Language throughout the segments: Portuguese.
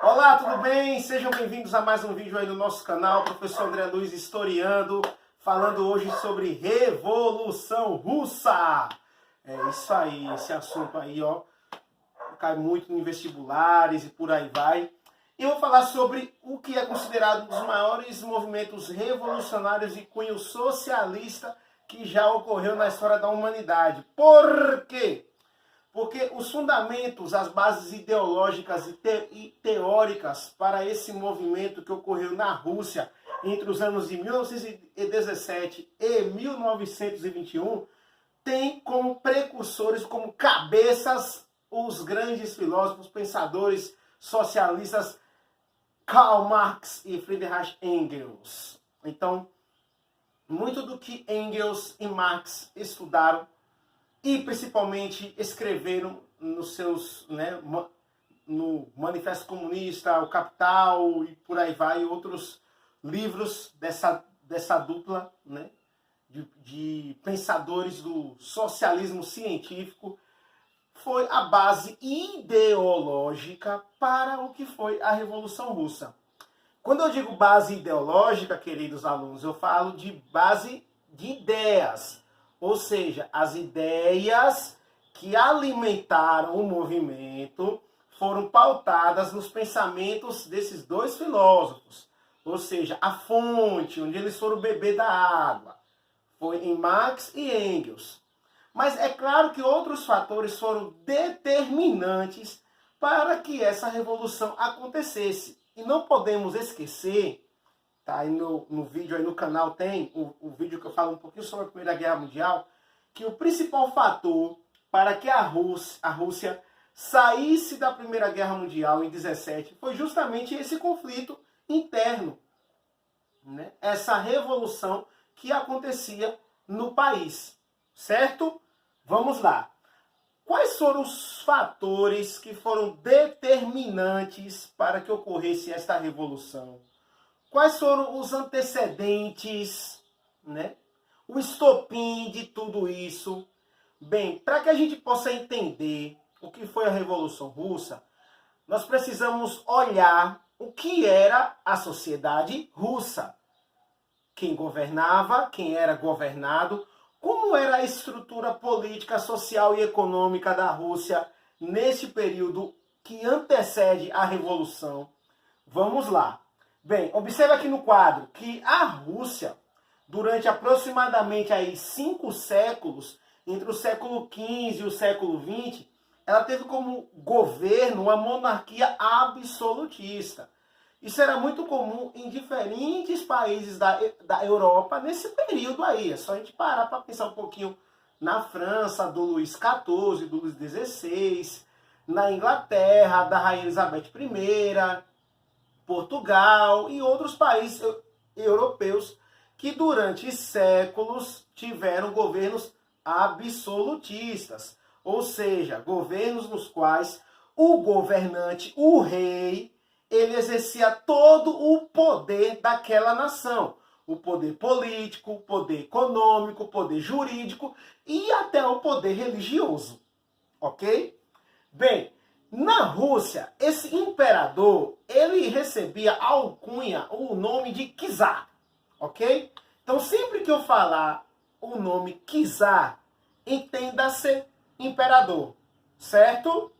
Olá, tudo bem? Sejam bem-vindos a mais um vídeo aí do nosso canal, professor André Luiz historiando, falando hoje sobre Revolução Russa. É isso aí, esse assunto aí, ó, cai muito em vestibulares e por aí vai. E eu vou falar sobre o que é considerado um dos maiores movimentos revolucionários de cunho socialista que já ocorreu na história da humanidade. Por quê? Porque os fundamentos, as bases ideológicas e teóricas para esse movimento que ocorreu na Rússia entre os anos de 1917 e 1921 tem como precursores, como cabeças, os grandes filósofos, pensadores socialistas Karl Marx e Friedrich Engels. Então, muito do que Engels e Marx estudaram e principalmente escreveram nos seus, no Manifesto Comunista, o Capital e por aí vai, outros livros dessa dupla, de pensadores do socialismo científico, foi a base ideológica para o que foi a Revolução Russa. Quando eu digo base ideológica, queridos alunos, eu falo de base de ideias. Ou seja, as ideias que alimentaram o movimento foram pautadas nos pensamentos desses dois filósofos. Ou seja, a fonte, onde eles foram beber da água, foi em Marx e Engels. Mas é claro que outros fatores foram determinantes para que essa revolução acontecesse. E não podemos esquecer, tá aí no vídeo, aí no canal tem o vídeo que eu falo um pouquinho sobre a Primeira Guerra Mundial, que o principal fator para que a Rússia saísse da Primeira Guerra Mundial em 17 foi justamente esse conflito interno, essa revolução que acontecia no país, certo? Vamos lá. Quais foram os fatores que foram determinantes para que ocorresse esta revolução? Quais foram os antecedentes, o estopim de tudo isso? Bem, para que a gente possa entender o que foi a Revolução Russa, nós precisamos olhar o que era a sociedade russa. Quem governava, quem era governado, como era a estrutura política, social e econômica da Rússia nesse período que antecede a Revolução. Vamos lá. Bem, observe aqui no quadro que a Rússia, durante aproximadamente aí 5 séculos, entre o século XV e o século XX, ela teve como governo uma monarquia absolutista. Isso era muito comum em diferentes países da Europa nesse período aí. É só a gente parar para pensar um pouquinho na França, do Luís XIV, do Luís XVI, na Inglaterra, da Rainha Elizabeth I, Portugal e outros países europeus que durante séculos tiveram governos absolutistas, ou seja, governos nos quais o governante, o rei, ele exercia todo o poder daquela nação, o poder político, o poder econômico, o poder jurídico e até o poder religioso, ok? Bem, na Rússia, esse imperador, ele recebia a alcunha, o nome de czar, ok? Então, sempre que eu falar o nome czar, entenda-se imperador, certo?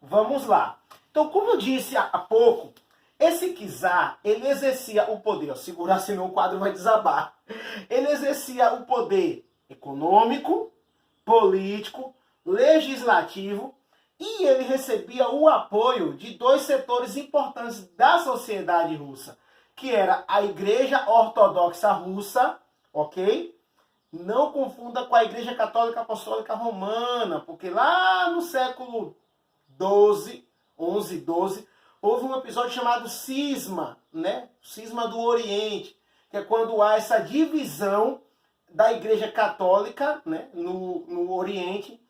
Vamos lá. Então, como eu disse há pouco, esse czar, ele exercia o poder, ó, segurar senão o quadro vai desabar. Ele exercia o poder econômico, político, legislativo, e ele recebia o apoio de 2 setores importantes da sociedade russa, que era a Igreja Ortodoxa Russa, ok? Não confunda com a Igreja Católica Apostólica Romana, porque lá no século XII, 11, 12, houve um episódio chamado Cisma, Cisma do Oriente, que é quando há essa divisão da Igreja Católica, no Oriente,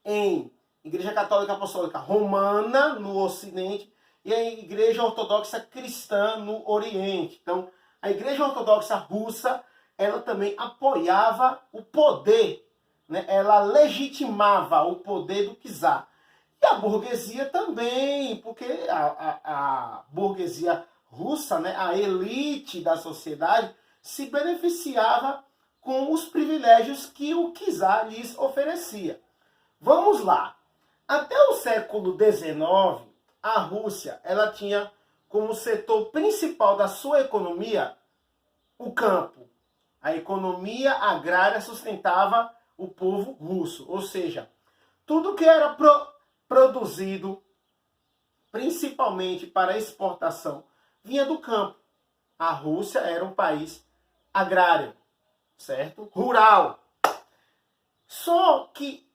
em Igreja Católica Apostólica Romana, no Ocidente, e a Igreja Ortodoxa Cristã, no Oriente. Então, a Igreja Ortodoxa Russa, ela também apoiava o poder, ela legitimava o poder do czar. E a burguesia também, porque a burguesia russa, né, a elite da sociedade, se beneficiava com os privilégios que o czar lhes oferecia. Vamos lá. Até o século XIX, a Rússia ela tinha como setor principal da sua economia o campo. A economia agrária sustentava o povo russo, ou seja, tudo que era produzido, principalmente para exportação, vinha do campo. A Rússia era um país agrário, certo? Rural. Só que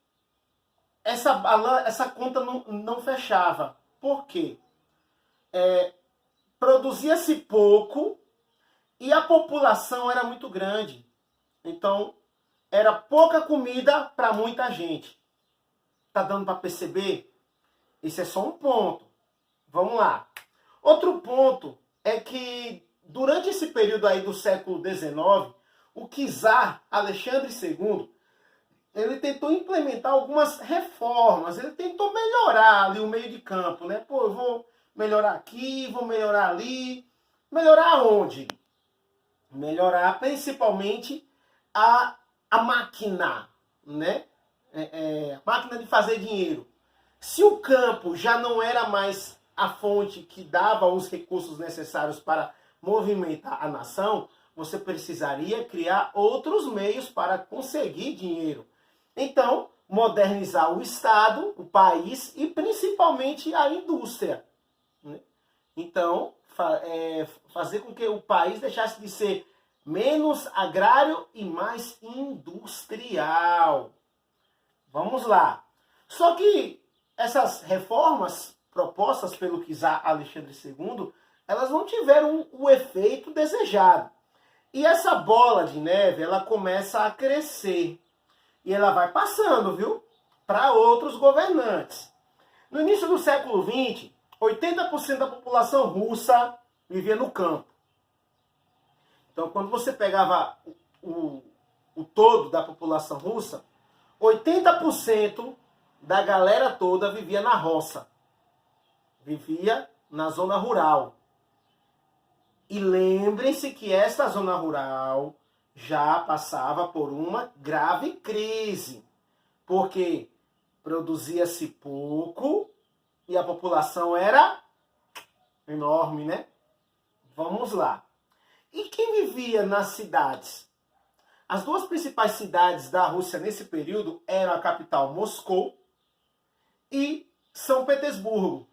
essa conta não fechava. Por quê? Produzia-se pouco e a população era muito grande. Então, era pouca comida para muita gente. Tá dando para perceber? Esse é só um ponto. Vamos lá. Outro ponto é que durante esse período aí do século XIX, o czar Alexandre II, ele tentou implementar algumas reformas, ele tentou melhorar ali o meio de campo, né? Pô, eu vou melhorar aqui, vou melhorar ali. Melhorar aonde? Melhorar principalmente a máquina, né? Máquina de fazer dinheiro. Se o campo já não era mais a fonte que dava os recursos necessários para movimentar a nação, você precisaria criar outros meios para conseguir dinheiro. Então, modernizar o Estado, o país e principalmente a indústria, né? Então, fazer com que o país deixasse de ser menos agrário e mais industrial. Vamos lá. Só que essas reformas propostas pelo czar Alexandre II, elas não tiveram o efeito desejado. E essa bola de neve, ela começa a crescer. E ela vai passando, viu? Para outros governantes. No início do século XX, 80% da população russa vivia no campo. Então, quando você pegava o todo da população russa, 80% da galera toda vivia na roça. Vivia na zona rural. E lembrem-se que esta zona rural já passava por uma grave crise. Porque produzia-se pouco e a população era enorme, né? Vamos lá. E quem vivia nas cidades? As duas principais cidades da Rússia nesse período eram a capital Moscou e São Petersburgo.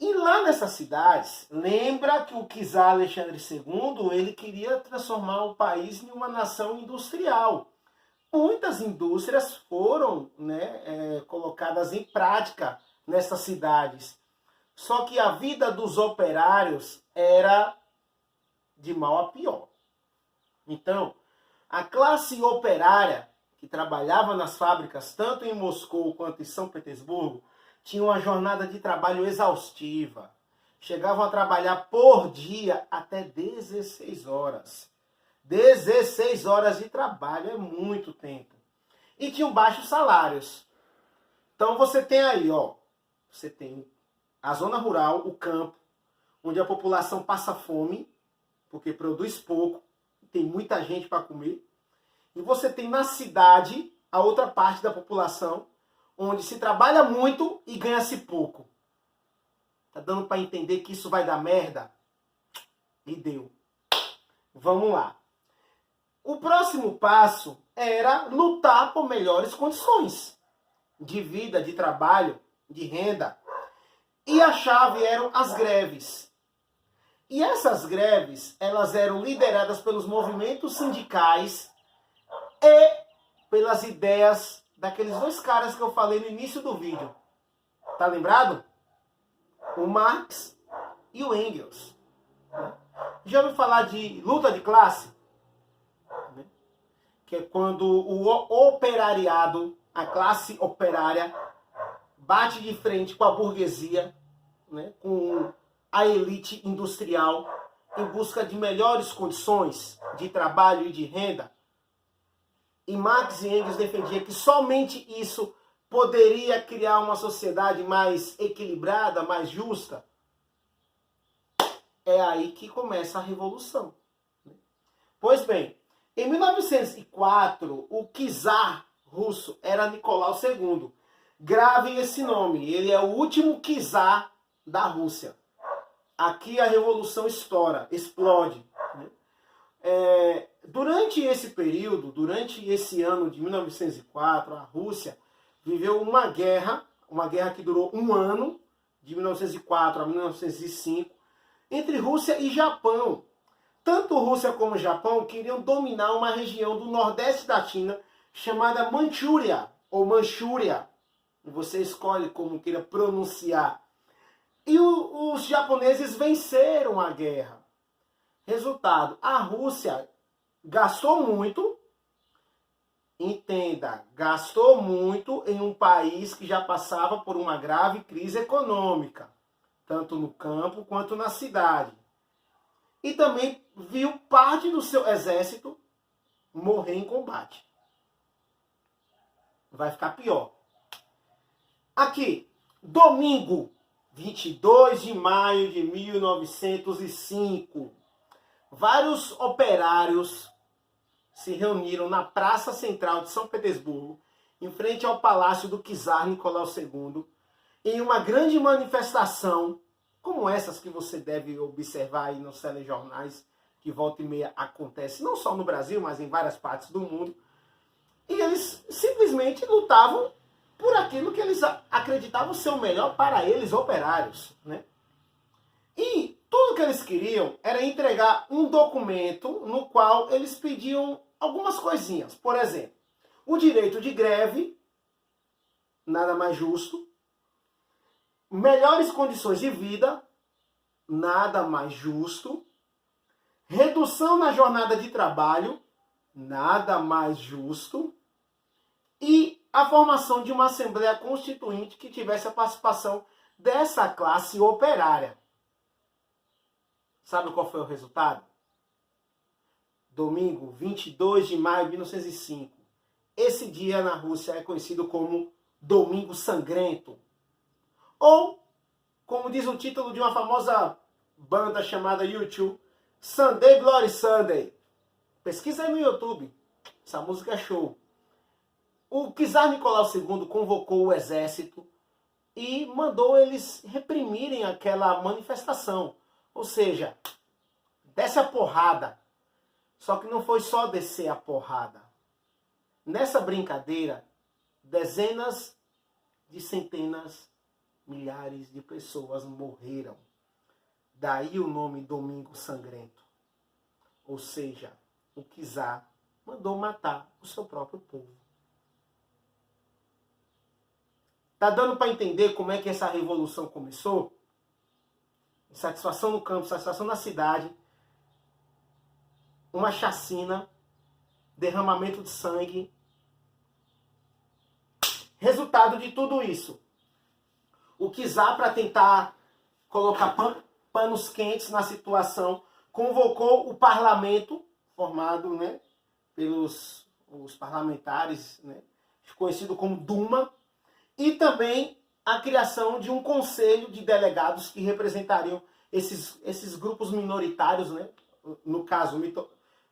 E lá nessas cidades, lembra que o czar Alexandre II, ele queria transformar o país em uma nação industrial. Muitas indústrias foram, né, colocadas em prática nessas cidades. Só que a vida dos operários era de mal a pior. Então, a classe operária que trabalhava nas fábricas, tanto em Moscou quanto em São Petersburgo, tinha uma jornada de trabalho exaustiva. Chegavam a trabalhar por dia até 16 horas. 16 horas de trabalho é muito tempo. E tinham baixos salários. Então você tem aí, ó, você tem a zona rural, o campo, onde a população passa fome, porque produz pouco, tem muita gente para comer. E você tem na cidade a outra parte da população, onde se trabalha muito e ganha-se pouco. Tá dando para entender que isso vai dar merda? E deu. Vamos lá. O próximo passo era lutar por melhores condições de vida, de trabalho, de renda. E a chave eram as greves. E essas greves, elas eram lideradas pelos movimentos sindicais e pelas ideias daqueles dois caras que eu falei no início do vídeo. Tá lembrado? O Marx e o Engels. Já ouviu falar de luta de classe? Que é quando o operariado, a classe operária, bate de frente com a burguesia, né, com a elite industrial, em busca de melhores condições de trabalho e de renda. E Marx e Engels defendiam que somente isso poderia criar uma sociedade mais equilibrada, mais justa? É aí que começa a revolução. Pois bem, em 1904, o czar russo era Nicolau II. Gravem esse nome, ele é o último czar da Rússia. Aqui a revolução explode. Durante esse período, durante esse ano de 1904, a Rússia viveu uma guerra que durou um ano, de 1904 a 1905, entre Rússia e Japão. Tanto Rússia como Japão queriam dominar uma região do nordeste da China chamada Manchúria, ou Manchúria. Você escolhe como queira pronunciar. E os japoneses venceram a guerra. Resultado, a Rússia gastou muito, entenda, gastou muito em um país que já passava por uma grave crise econômica, tanto no campo quanto na cidade. E também viu parte do seu exército morrer em combate. Vai ficar pior. Aqui, domingo, 22 de maio de 1905, vários operários se reuniram na Praça Central de São Petersburgo, em frente ao Palácio do czar Nicolau II, em uma grande manifestação, como essas que você deve observar aí nos telejornais, que volta e meia acontece, não só no Brasil, mas em várias partes do mundo. E eles simplesmente lutavam por aquilo que eles acreditavam ser o melhor para eles, operários, né? E tudo que eles queriam era entregar um documento no qual eles pediam algumas coisinhas. Por exemplo, o direito de greve, nada mais justo. Melhores condições de vida, nada mais justo. Redução na jornada de trabalho, nada mais justo. E a formação de uma Assembleia Constituinte que tivesse a participação dessa classe operária. Sabe qual foi o resultado? Domingo, 22 de maio de 1905. Esse dia na Rússia é conhecido como Domingo Sangrento. Ou, como diz o título de uma famosa banda chamada U2, Sunday Bloody Sunday. Pesquisa aí no YouTube. Essa música é show. O czar Nicolau II convocou o exército e mandou eles reprimirem aquela manifestação. Ou seja, desce a porrada. Só que não foi só descer a porrada. Nessa brincadeira, dezenas de centenas, milhares de pessoas morreram. Daí o nome Domingo Sangrento. Ou seja, o czar mandou matar o seu próprio povo. Tá dando para entender como é que essa revolução começou? Insatisfação no campo, insatisfação na cidade, uma chacina, derramamento de sangue. Resultado de tudo isso, o czar, para tentar colocar panos quentes na situação, convocou o parlamento, formado, né, pelos os parlamentares, né, conhecido como Duma, e também a criação de um conselho de delegados que representariam esses grupos minoritários, né, no caso,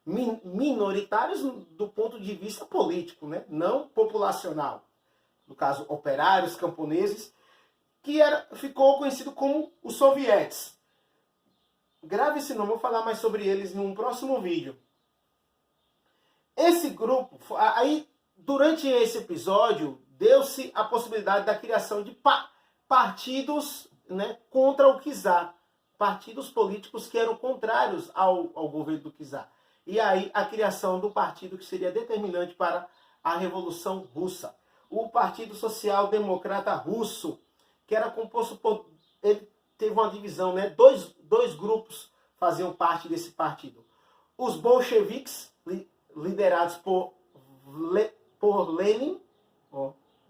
minoritários do ponto de vista político, né, não populacional. No caso, operários, camponeses, que ficou conhecido como os sovietes. Grave esse nome, vou falar mais sobre eles num próximo vídeo. Esse grupo, aí durante esse episódio, deu-se a possibilidade da criação de partidos, né, contra o czar. Partidos políticos que eram contrários ao governo do czar. E aí a criação do partido que seria determinante para a Revolução Russa. O Partido Social Democrata Russo, que era composto por... Ele teve uma divisão, né? Dois grupos faziam parte desse partido. Os bolcheviques, liderados por Lenin,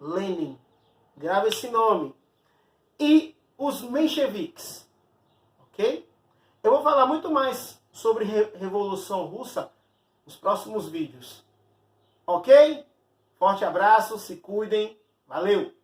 Lenin, grava esse nome, e os mencheviques, ok? Eu vou falar muito mais sobre Revolução Russa nos próximos vídeos, ok? Forte abraço, se cuidem. Valeu!